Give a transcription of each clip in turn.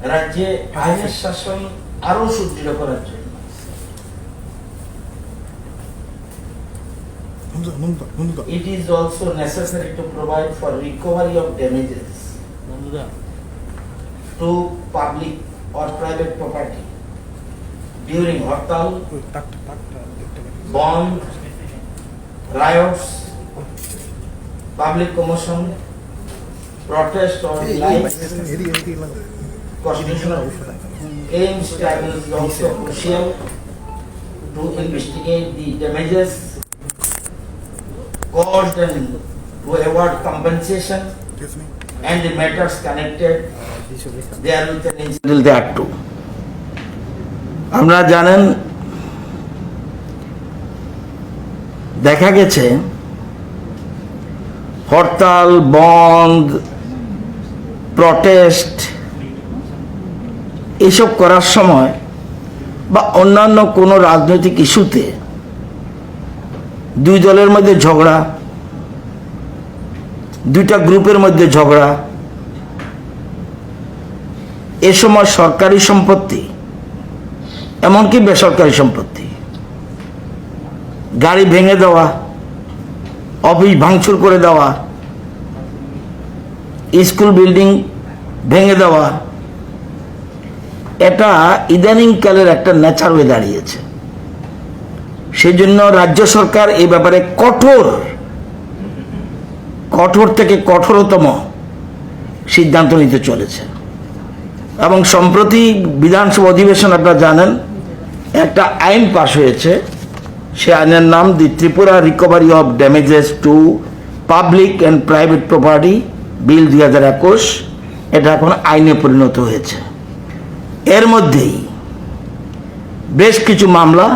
রাজ্যে আইনের শাসন আরো সুদৃঢ় করার জন্য it is also necessary to provide for recovery of damages to public or private property during hartal, bond, riots, public commotion, protest or like constitutional claims. Tribunals is also crucial to investigate the damages caused and to award compensation and the matters connected therewith and incidental thereto. আপনারা জানেন, দেখা গেছে হরতাল, বন্ধ, protest এসব করার সময় বা অন্যান্য কোনো রাজনৈতিক ইস্যুতে দুই দলের মধ্যে ঝগড়া, দুইটা গ্রুপের মধ্যে ঝগড়া, এ সময় সরকারি সম্পত্তি এমনকি বেসরকারি সম্পত্তি, গাড়ি ভেঙে দেওয়া, অফিস ভাঙচুর করে দেওয়া, স্কুল বিল্ডিং ভেঙে দেওয়া, এটা ইদানিংকালের একটা নেচার হয়ে দাঁড়িয়েছে। সেই জন্য রাজ্য সরকার এই ব্যাপারে কঠোর থেকে কঠোরতম সিদ্ধান্ত নিতে চলেছে। এবং সম্প্রতি বিধানসভা অধিবেশন আপনারা জানেন একটা আইন পাশ হয়েছে, সে আইনের নাম the Tripura recovery of damages to public and private property bill 2021। এটা এখন আইনে পরিণত হয়েছে। এর মধ্যেই বেশ কিছু মামলা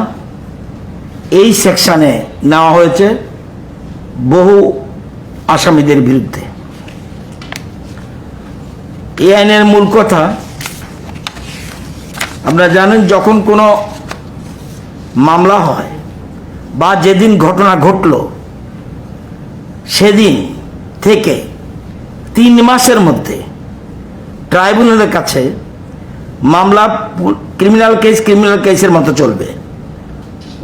এই সেকশনে নেওয়া হয়েছে বহু আসামিদের বিরুদ্ধে। এই আইনের মূল কথা আপনারা জানেন, যখন কোনো মামলা হয় বা যেদিন ঘটনা ঘটল সেদিন থেকে 3 মাসের মধ্যে ট্রাইব্যুনালের কাছে মামলা ক্রিমিনাল কেসের মতো চলবে।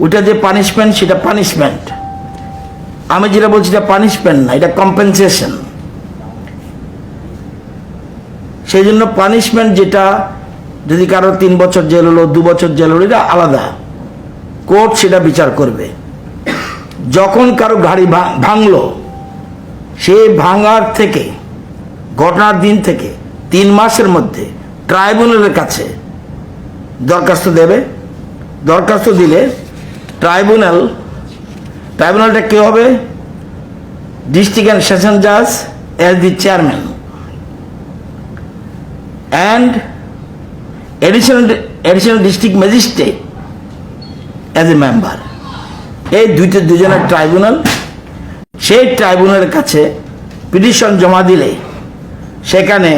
ওইটা যে পানিশমেন্ট, সেটা পানিশমেন্ট। আমি যেটা বলছি এটা পানিশমেন্ট না, এটা কম্পেনসেশন। সেই জন্য পানিশমেন্ট যেটা, যদি কারো 3 বছর জেল হলো, 2 বছর জেল হলো, এটা আলাদা, কোর্ট সেটা বিচার করবে। যখন কারো গাড়ি ভাঙলো, সে ভাঙার থেকে ঘটনার দিন থেকে 3 মাসের মধ্যে ট্রাইব্যুনালের কাছে দরখাস্ত দেবে। দরখাস্ত দিলে ট্রাইব্যুনালটা কে হবে? ডিস্ট্রিক্ট অ্যান্ড সেশন জাজ as the chairman and additional district magistrate as a member. এই দুজনের ট্রাইব্যুনাল। সেই ট্রাইব্যুনালের কাছে পিটিশন জমা দিলে সেখানে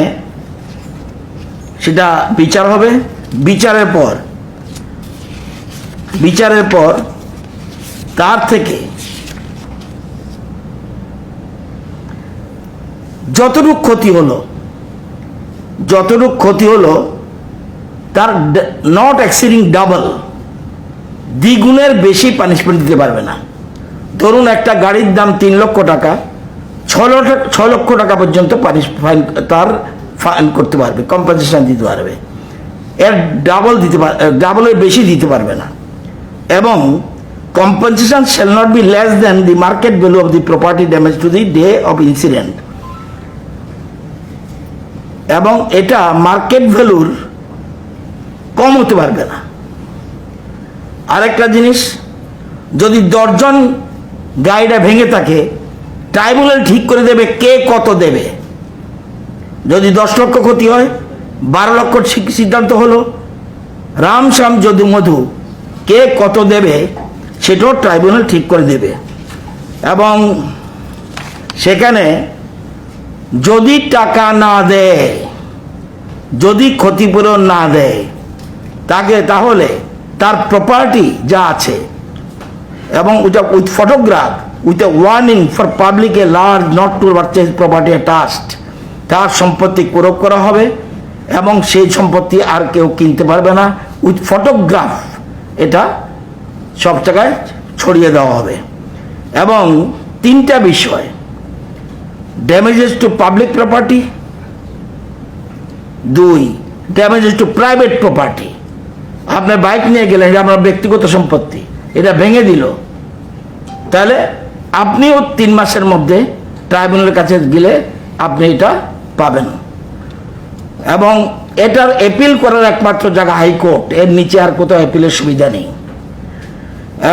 সেটা বিচার হবে। বিচারের পর তার থেকে যতটুক ক্ষতি হলো তার নট এক্সিডিং ডাবল, দ্বিগুণের বেশি পানিশমেন্ট দিতে পারবে না। ধরুন একটা গাড়ির দাম 3 লক্ষ টাকা, 6 লক্ষ টাকা পর্যন্ত ফাইন করতে পারবে, কম্পেনসেশন দিতে পারবে। এর ডাবলের বেশি দিতে পারবে না। এবং compensation shall not be less than the market value of the property damage to the day of incident। এবং এটা মার্কেট ভ্যালুর কম হতে পারবে না। আরেকটা জিনিস, যদি 10 জন গাড়িটা ভেঙে থাকে, ট্রাইব্যুনাল ঠিক করে দেবে কে কত দেবে। যদি 10 লক্ষ ক্ষতি হয়, 12 লক্ষ সিদ্ধান্ত হলো। রাম শ্যাম যদু মধু কে কত দেবে সেটাও ট্রাইব্যুনাল ঠিক করে দেবে। এবং সেখানে যদি টাকা না দেয়, যদি ক্ষতিপূরণ না দেয় তাহলে তার প্রপার্টি যা আছে, এবং ওটা with photograph, with a warning for public a large not to purchase property attached, তার সম্পত্তি প্রয়োগ করা হবে এবং সেই সম্পত্তি আর কেউ কিনতে পারবে না, উইথ ফটোগ্রাফ এটা সব জায়গায় ছড়িয়ে দেওয়া হবে। এবং 3টা বিষয়, damages to public property, 2 damages to private property. আপনার বাইক নিয়ে গেলেন, এটা আপনার ব্যক্তিগত সম্পত্তি, এটা ভেঙে দিল, তাহলে আপনিও 3 মাসের মধ্যে ট্রাইব্যুনালের কাছে গেলে আপনি এটা পাবেন। এবং এটার অ্যাপিল করার একমাত্র জায়গা হাইকোর্ট, এর নিচে আর কোথাও অ্যাপিলের সুবিধা নেই।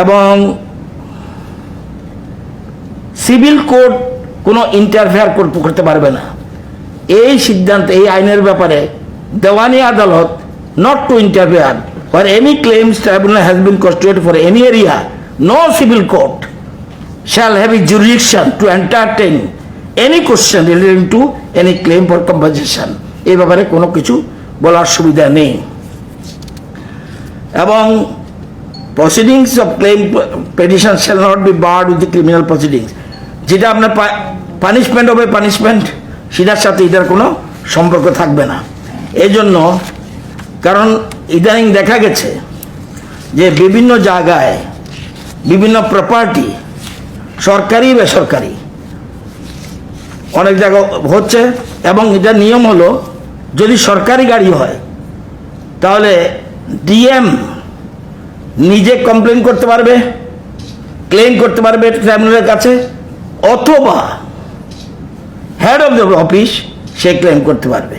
এবং সিভিল কোর্ট কোনো ইন্টারফেয়ার করতে পারবে না এই সিদ্ধান্ত, এই আইনের ব্যাপারে। দেওয়ানি আদালত not to interfere for any claims tribunal has been constituted for any area, no civil court shall have a jurisdiction to entertain any question relating to any claim for compensation। এই ব্যাপারে কোনো কিছু বলার সুবিধা নেই। এবং proceedings of clans petition shall not be barred with the criminal proceedings। যেটা আপনার পানিশমেন্ট হবে, পানিশমেন্ট সেটার সাথে এটার কোনো সম্পর্ক থাকবে না। এই জন্য, কারণ ইদানিং দেখা গেছে যে বিভিন্ন জায়গায় বিভিন্ন প্রপার্টি, সরকারি বেসরকারি, অনেক জায়গা হচ্ছে। এবং এটা নিয়ম হলো, যদি সরকারি গাড়ি হয় তাহলে ডিএম নিজে কমপ্লেন করতে পারবে, ক্লেম করতে পারবে ট্রাইব্যুনালের কাছে, অথবা head of the office say claim করতে পারবে।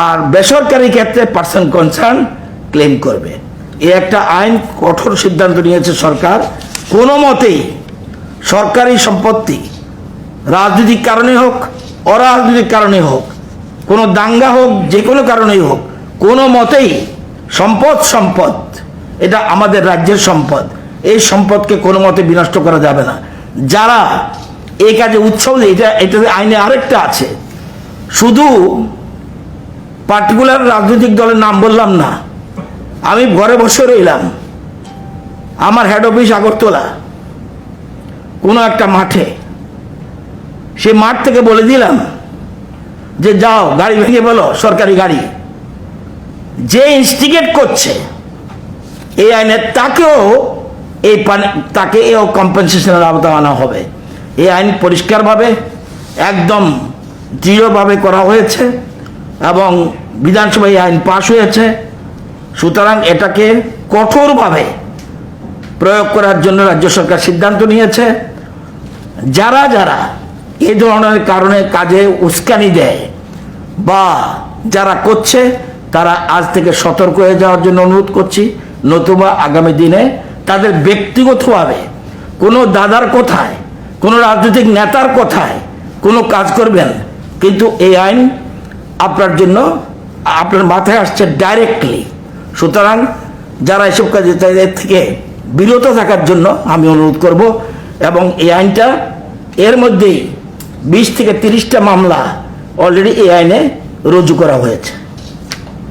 আর বেসরকারি ক্ষেত্রে পার্সন কনসার্ন ক্লেম করবে। এই একটা আইন, কঠোর সিদ্ধান্ত নিয়েছে সরকার। কোনো মতেই সরকারি সম্পত্তি, রাজনৈতিক কারণে হোক, অরাজনৈতিক কারণে হোক, কোনো দাঙ্গা হোক, যে কোনো কারণেই হোক, কোনো মতেই সম্পদ এটা আমাদের রাজ্যের সম্পদ, এই সম্পদকে কোনো মতে বিনষ্ট করা যাবে না। যারা এই কাজে উৎসাহ, এটা আইনে আরেকটা আছে, শুধু পার্টিকুলার রাজনৈতিক দলের নাম বললাম না, আমি ঘরে বসে রইলাম, আমার হেড অফিস আগরতলা কোনো একটা মাঠে, সে মাঠ থেকে বলে দিলাম যে যাও গাড়ি ভেঙে বলো, সরকারি গাড়ি, যে ইনস্টিগেট করছে এই আইনে তাকেও কম্পেনসেশনের আওতায় আনা হবে। এই আইন পরিষ্কারভাবে একদম দৃঢ়ভাবে করা হয়েছে এবং বিধানসভায় আইন পাশ হয়েছে। সুতরাং এটাকে কঠোরভাবে প্রয়োগ করার জন্য রাজ্য সরকার সিদ্ধান্ত নিয়েছে। যারা এই ধরনের কারণে কাজে উস্কানি দেয় বা যারা করছে, তারা আজ থেকে সতর্ক হয়ে যাওয়ার জন্য অনুরোধ করছি। নতুবা আগামী দিনে তাদের ব্যক্তিগতভাবে কোনো দাদার কথায়, কোনো রাজনৈতিক নেতার কথায় কোনো কাজ করবেন, কিন্তু এই আইন আপনার জন্য, আপনার মাথায় আসছে ডাইরেক্টলি। সুতরাং যারা এসব কাজে, তাদের থেকে বিরত থাকার জন্য আমি অনুরোধ করব। এবং এই আইনটা, এর মধ্যেই 20 থেকে 30টা মামলা অলরেডি এই আইনে রুজু করা হয়েছে।